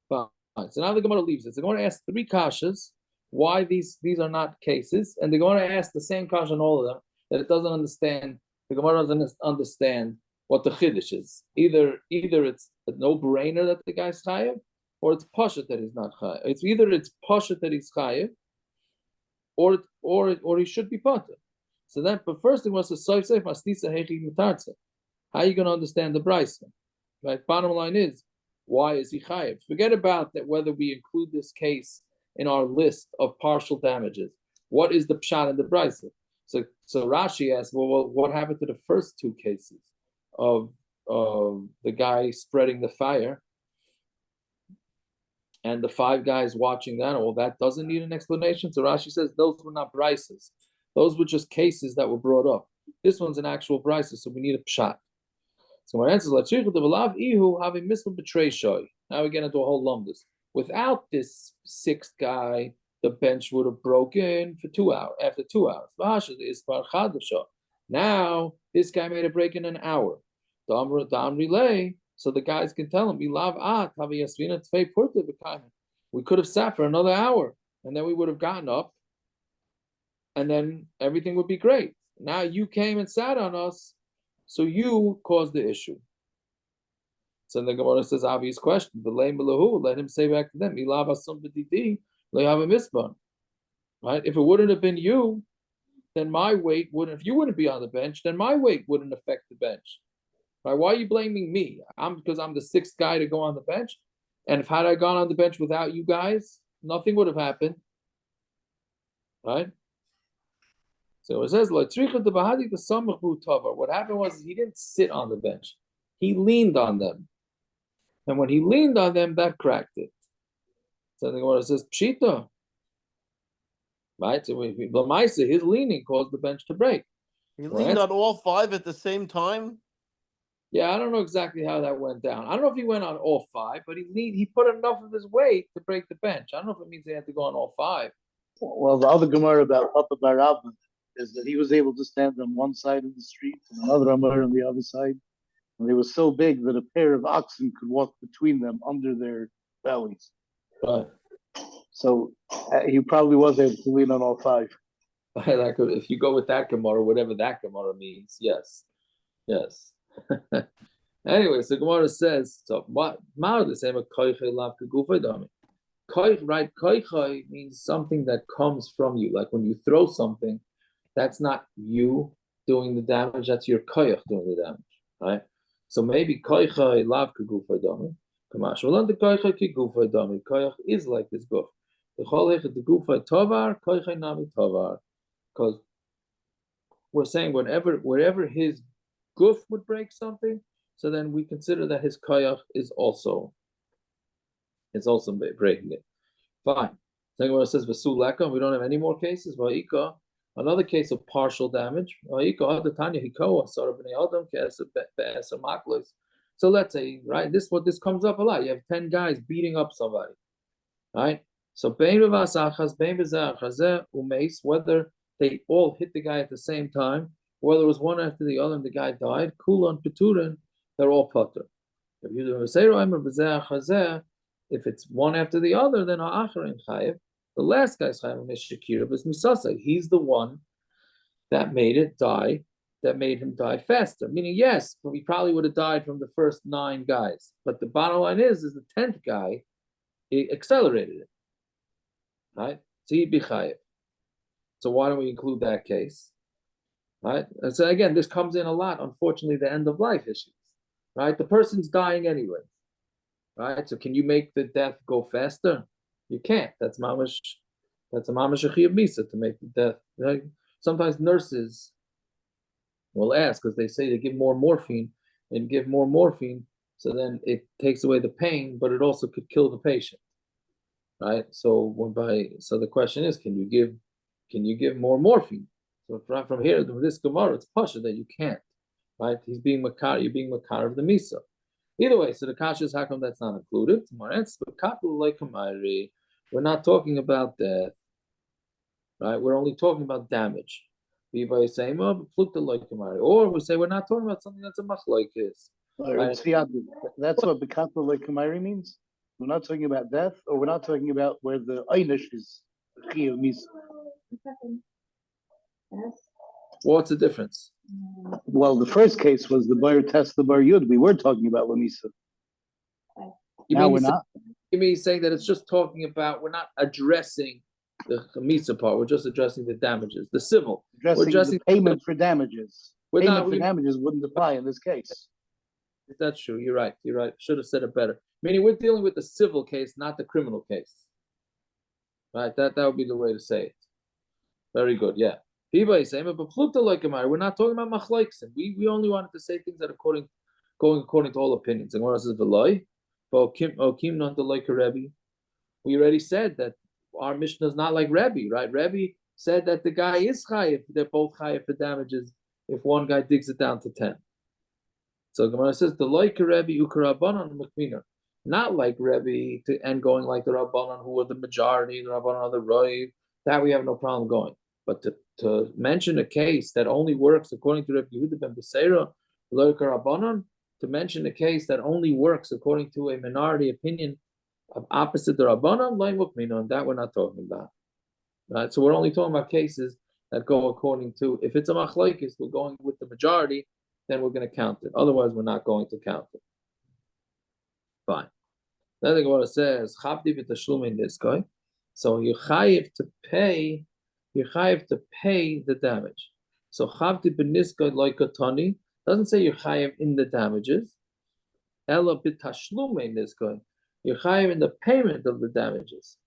Fine. So now the Gemara leaves it. So the Gemara asks three kashas why these are not cases, and the Gemara asks the same kasha on all of them that it doesn't understand. The Gemara doesn't understand what the chiddush is. Either it's a no-brainer that the guy's chayav, or it's pashat that he's not chayav. It's either it's pashat that he's chayav, or he should be pater. So that, but first thing was the soif mastisa hechi mutartze. How are you going to understand the brisa? Right. Bottom line is, why is he chayav? Forget about that. Whether we include this case in our list of partial damages, what is the pshat in the brisa? So Rashi asks, well, what happened to the first two cases of the guy spreading the fire and the five guys watching that? Well, that doesn't need an explanation. So Rashi says those were not brises; those were just cases that were brought up. This one's an actual brisa, so we need a pshat. So my answer is now we get into a whole lumdus. Without this sixth guy, the bench would have broken for 2 hours. After 2 hours, now this guy made a break in an hour. Relay, so the guys can tell him, we could have sat for another hour, and then we would have gotten up, and then everything would be great. Now you came and sat on us, so you caused the issue. So the Gemara says, obvious question, let him say back to them, right? If it wouldn't have been you, then my weight wouldn't, if you wouldn't be on the bench, then my weight wouldn't affect the bench. Right? Why are you blaming me? Because I'm the sixth guy to go on the bench. And if had I gone on the bench without you guys, nothing would have happened. Right? So it says, what happened was he didn't sit on the bench. He leaned on them. And when he leaned on them, that cracked it. So the Gemara says, Pshita. Right? So his leaning caused the bench to break. He leaned on all five at the same time? Yeah, I don't know exactly how that went down. I don't know if he went on all five, but he put enough of his weight to break the bench. I don't know if it means he had to go on all five. Well, the other Gemara about Papa Barab is that he was able to stand on one side of the street and another Gemara on the other side. And they were so big that a pair of oxen could walk between them under their bellies. Right. So he probably was able to lean on all five. If you go with that Gemara, whatever that Gemara means, yes. Anyway, so Gemara says, so what? The same right? Koichai means something that comes from you. Like when you throw something, that's not you doing the damage, that's your koich doing the damage, right? So maybe koicha lav kegufay dami. Kamash v'lan de koicha kegufay dami. Koich is like this guf. The chol hechet the gufay tovar, koicha nami tovar. Because we're saying wherever his guf would break something, so then we consider that his koich is also breaking it. Fine. Second one says Vasuleka, we don't have any more cases. Va'ika, another case of partial damage. So let's say, right, this comes up a lot. You have 10 guys beating up somebody. Right? So whether they all hit the guy at the same time, whether it was one after the other and the guy died, Kulan Peturin, they're all putter. If it's one after the other, then ha'acharin chayiv. The last guy's chayiv mishakira is misasa. He's the one that made it die, that made him die faster. Meaning, yes, he probably would have died from the first 9 guys. But the bottom line is the 10th guy, he accelerated it. Right? So he'd be chayiv. So why don't we include that case? Right? And so again, this comes in a lot, unfortunately, the end of life issues. Right? The person's dying anyway. Right? So can you make the death go faster? You can't. That's a mamash achiyuv misa to make the death. Right? Sometimes nurses will ask because they say they give more morphine and give more morphine, so then it takes away the pain, but it also could kill the patient. Right? So the question is, can you give more morphine? So from here to this Gemara, it's pasha that you can't. Right? You're being makar of the misa. Either way, so the kasha is how come that's not included? We're not talking about death, right? We're only talking about damage. Or we say we're not talking about something that's a machlokes. Right? That's what bekatla leikamari means. We're not talking about death, or we're not talking about where the einish is chiyuv misa. What's the difference? Well, the first case was the bar test, the bar yud. We were talking about lamisa. Now we're not. You mean saying that it's just talking about, we're not addressing the misa part, we're just addressing the damages, the civil. We're addressing the payment for damages. Payment for damages wouldn't apply in this case. That's true. You're right. Should have said it better. Meaning we're dealing with the civil case, not the criminal case. Right? That would be the way to say it. Very good. Yeah. We're not talking about machlokes. We only wanted to say things that are going according to all opinions. And what else is v'loy? We already said that our Mishnah is not like Rebbe, right? Rebbe said that the guy is chayiv. They're both chayiv for damages if one guy digs it down to 10. So Gemara says the loy Rebbe ukarabanan mekmina, not like Rebbe and going like the Rabbanan who are the majority, the Rabbanan are the Roiv. That we have no problem going. But to mention a case that only works according to Rebbe Yehuda ben Beseira, loy karabanan, to mention a case that only works according to a minority opinion of opposite the Rabbanan, loy mukmina, that we're not talking about. Right? So we're only talking about cases that go according to, if it's a machlokes, we're going with the majority, then we're going to count it. Otherwise, we're not going to count it. Fine. Then the Gemara says, "Chavdi v'tashlumei niskoi." So you're chayiv to pay the damage. So chavdi b'niskoi loikatani doesn't say you're chayiv in the damages. Ela b'tashlumei niskoi. You're chayiv in the payment of the damages.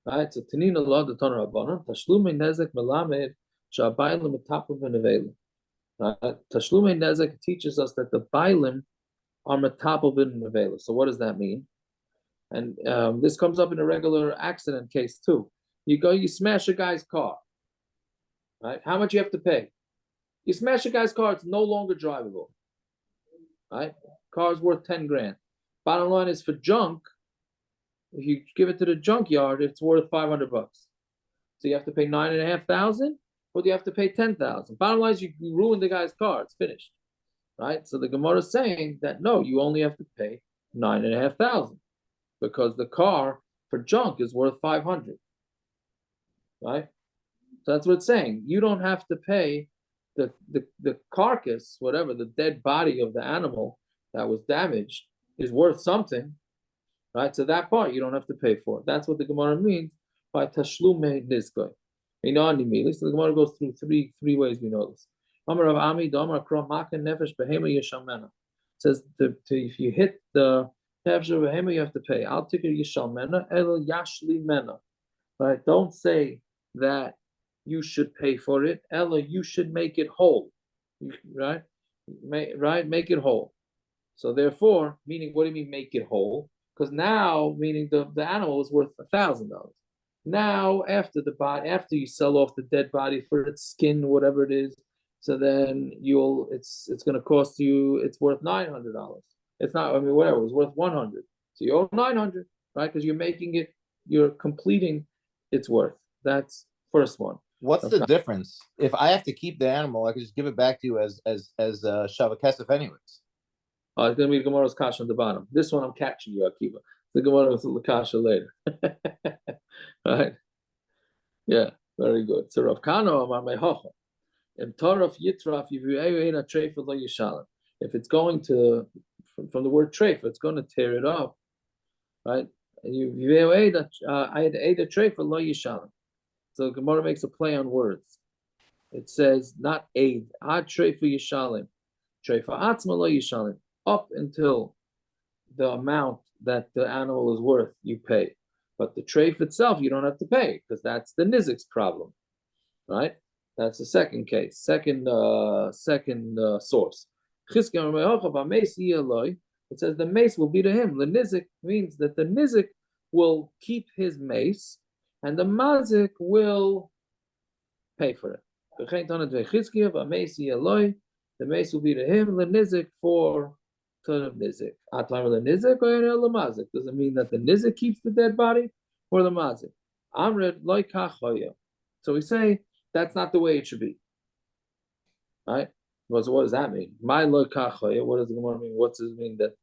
Right? So Tanina Law the Tanur Rabbanan Tashlumei Nezek Melamed Shabaylim Metapav V'Nevelim. Tashlumei Nezek teaches us that the Bailim are Metapav V'Nevelim. So what does that mean? And this comes up in a regular accident case too. You smash a guy's car. Right? How much you have to pay? You smash a guy's car, it's no longer drivable. Right? Car's worth 10 grand. Bottom line is for junk. If you give it to the junkyard, it's worth $500. So you have to pay $9,500, or do you have to pay $10,000? Bottom line is you ruin the guy's car; it's finished, right? So the Gemara is saying that no, you only have to pay $9,500 because the car for junk is worth $500, right? So that's what it's saying. You don't have to pay the carcass, whatever the dead body of the animal that was damaged is worth something. Right, so that part you don't have to pay for. That's what the Gemara means by tashlumei nizkoi. So the Gemara goes through three ways we know this. says if you hit the tavshir behema, you have to pay. Al tikir yishal mena el yashli mena. Right? Don't say that you should pay for it. Ella, you should make it whole. Right? Make it whole. So therefore, meaning, what do you mean make it whole? Because now, meaning the animal is worth $1,000. Now, after you sell off the dead body for its skin, whatever it is, so then it's going to cost you. It's worth $900. It's not. I mean, whatever. It was worth 100. So you owe 900, right? Because you're completing its worth. That's first one. What's the difference? If I have to keep the animal, I can just give it back to you as Shava Kesef anyways. It's going to be Gemara's kasha on the bottom. This one I'm catching you, Akiva. The Gemara is the kasha later. Right? Yeah, very good. So Rav Kano Amar Mehocha. If it's going to, from the word treif, it's going to tear it up, right? And you I had ate a treif lo yishalim. So Gemara makes a play on words. It says not aid, ad treif yishalim, treif atzma lo yishalim. Up until the amount that the animal is worth, you pay. But the treif itself, you don't have to pay because that's the nizik's problem, right? That's the second case, second source. It says the mace will be to him. The nizik means that the nizik will keep his mace, and the mazik will pay for it. The mace will be to him. The nizik for ton of nizik. Does it mean that the nizik keeps the dead body or the mazik? So we say that's not the way it should be. Right? Well, so what does that mean? My lokachoya. What does the Gemara mean? What does it mean that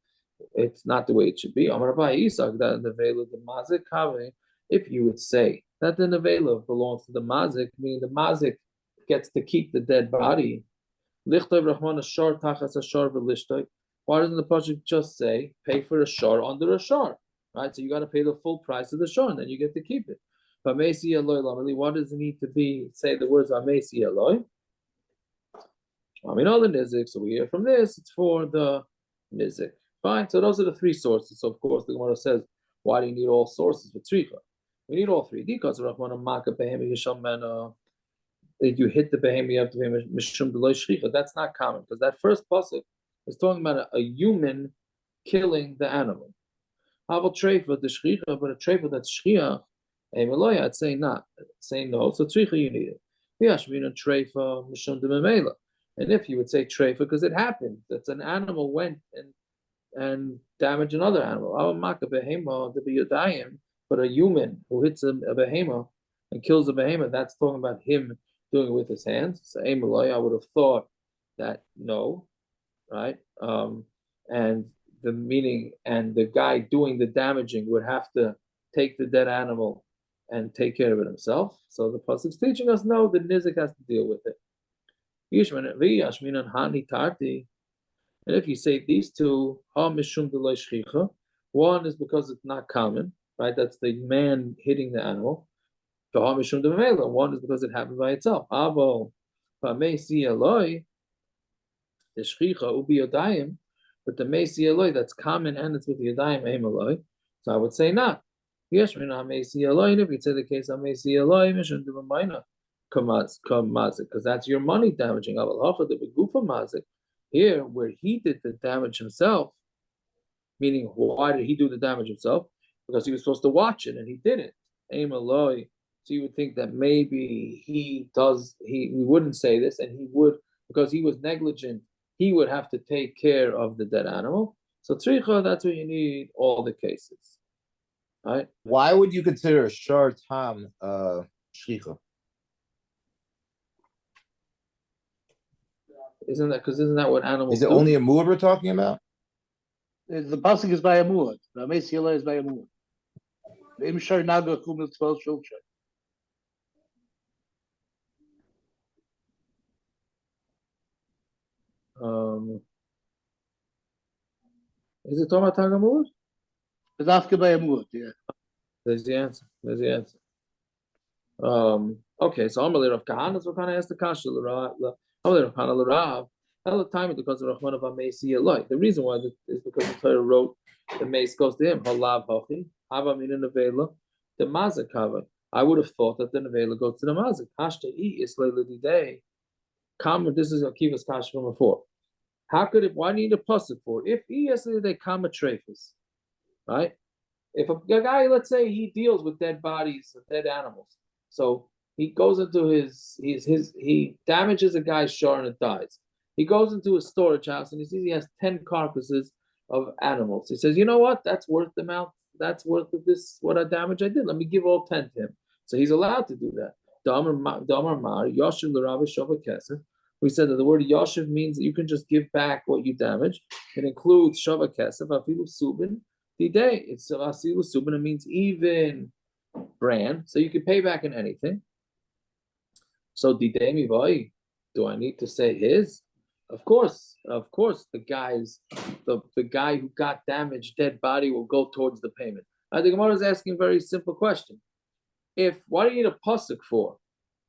it's not the way it should be? That the veil of the mazik kave. If you would say that the nevela belongs to the mazik, meaning the mazik gets to keep the dead body. Why doesn't the pasuk just say pay for a shar under a shar? Right? So you got to pay the full price of the shar, and then you get to keep it. But what does it need to be? Say the words Amesi Eloi. I mean, all the nizik. So we hear from this, it's for the nizik. Fine. So those are the three sources. So of course, the Gemara says, why do you need all sources for tzricha? We need all three. Because if you hit the behem, you have to pay mishum deloy shricha. That's not common because that first pasuk is talking about a human killing the animal. How about treifa the shricha? But a treifa that's shriach, I'd say not. I'd say no. So tzricha you need it. Yashmina treifa mishum dememela. And if you would say treifa because it happened, that's an animal went and damaged another animal. But a human who hits a behema and kills a behema, that's talking about him doing it with his hands. So I would have thought that no, right? And the meaning and the guy doing the damaging would have to take the dead animal and take care of it himself. So the pasuk's teaching us no, the nizik has to deal with it. And if you say these two, one is because it's not common, right? That's the man hitting the animal. One is because it happened by itself. The shchicha but the meisi eloi that's common and it's with the yadayim. So I would say not. Yes, if you say the case of meisi eloi, because that's your money damaging. Here, where he did the damage himself, meaning why did he do the damage himself? Because he was supposed to watch it and he didn't. So you would think that maybe he wouldn't say this, and he would, because he was negligent, he would have to take care of the dead animal. So tzricha, that's what you need all the cases. Right? Why would you consider a shar tam shricha? Isn't that what animals do? Is it only a muad we're talking about? The pasuk is by a muad. The Amesi is by a muad. Im shar naga kumil 12 shulchan. Is it talking about Tagamud? It's after by a muad, yeah. There's the answer. Okay, so Amalei Rav Kahana, so kind of asked the kasha. Amalei Rav Kahana l'Rav. Time because of Rahman of Amesi Eloi. The reason why is because the Torah wrote the mace goes to him. Halav Hochi, Hava Mina Nevela, the Mazik Hava. I would have thought that the Nevela goes to the Mazik. Hashta E Isla Day. Kamma, this is Akiva's Kash from before. How could it, why need a pasuk for? If he yesterday they Kamma Trefus, right? If a guy, let's say he deals with dead bodies, dead animals, so he goes into he damages a guy's shore and it dies. He goes into a storage house and he sees he has 10 carcasses of animals. He says, you know what? That's worth the amount. That's worth this, what a damage I did. Let me give all 10 to him. So he's allowed to do that. We said that the word Yoshev means that you can just give back what you damaged. It includes Shava Kesef, Afilu Subin, Didei. It's Afilu Subin, it means even brand. So you can pay back in anything. So Didei Mivoi, do I need to say his? Of course, the guy who got damaged, dead body will go towards the payment. I think Gemara is asking a very simple question. What do you need a pasuk for?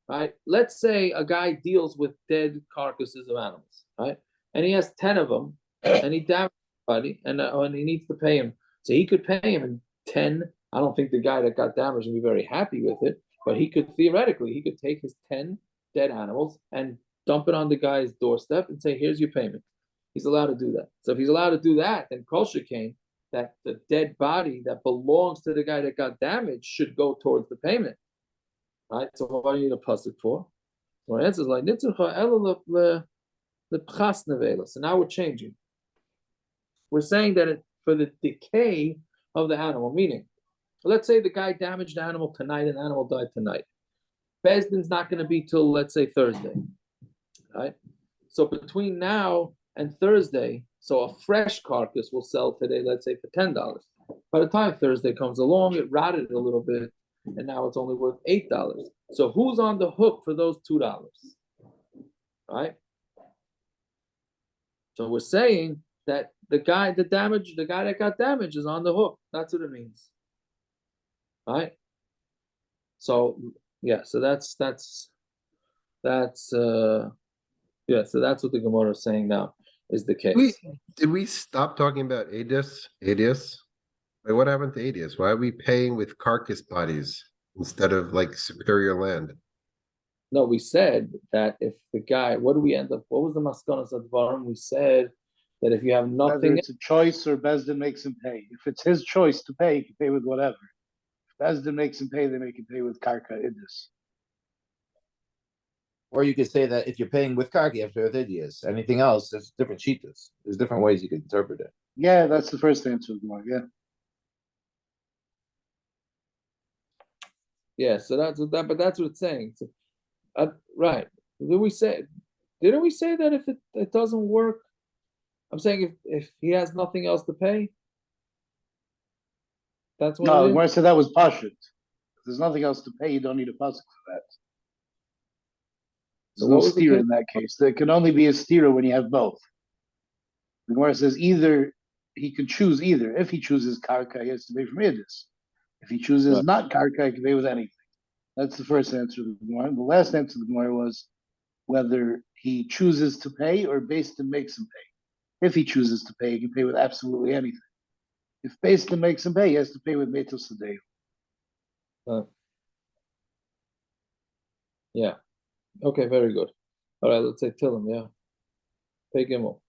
Right? Let's say a guy deals with dead carcasses of animals, right? And he has 10 of them, and he damaged somebody, and he needs to pay him. So he could pay him in 10. I don't think the guy that got damaged would be very happy with it, but he could take his 10 dead animals and dump it on the guy's doorstep and say, here's your payment. He's allowed to do that. So if he's allowed to do that, then Kol Shekain, that the dead body that belongs to the guy that got damaged should go towards the payment. Right? So what do you need a pasuk for? Well, answer is like the pchas nevela. So now we're changing. We're saying that for the decay of the animal, meaning, let's say the guy damaged the animal tonight and the animal died tonight. Bezdin's not going to be till, let's say, Thursday. Right? So between now and Thursday, so a fresh carcass will sell today, let's say, for $10. By the time Thursday comes along, it rotted a little bit, and now it's only worth $8. So who's on the hook for those $2? Right? So we're saying that the guy that got damaged is on the hook. That's what it means. Right? So yeah, so that's so that's what the Gemara is saying now is the case. Did we stop talking about Adius? Like, what happened to Adius? Why are we paying with carcass bodies instead of like superior land? No, we said that if the guy, what do we end up? What was the maskanas of Dvarim? We said that if you have nothing, whether it's a choice or Bezdin makes him pay. If it's his choice to pay, he can pay with whatever. If Bezdin makes him pay, they make him pay with karka idus. Or you could say that if you're paying with karka, you have to pay with idiots. Anything else, there's different cheetahs. There's different ways you could interpret it. Yeah, that's the first answer. Yeah. Yeah, so that's what it's saying. So, right? Didn't we say that if it doesn't work? I'm saying if he has nothing else to pay, that's what. No, Gemara said that was pashut. If there's nothing else to pay, you don't need a pasuk for that. There's no steer in that case. There can only be a steer when you have both. The Gemara says either he can choose either. If he chooses karka, he has to pay from idus. If he chooses not karka, he can pay with anything. That's the first answer to the Gemara. The last answer to the Gemara was whether he chooses to pay or Bezdin makes him pay. If he chooses to pay, he can pay with absolutely anything. If Bezdin makes him pay, he has to pay with metos sadeu. Yeah. Okay, very good. All right, let's say tell him, yeah. Pay Gimel.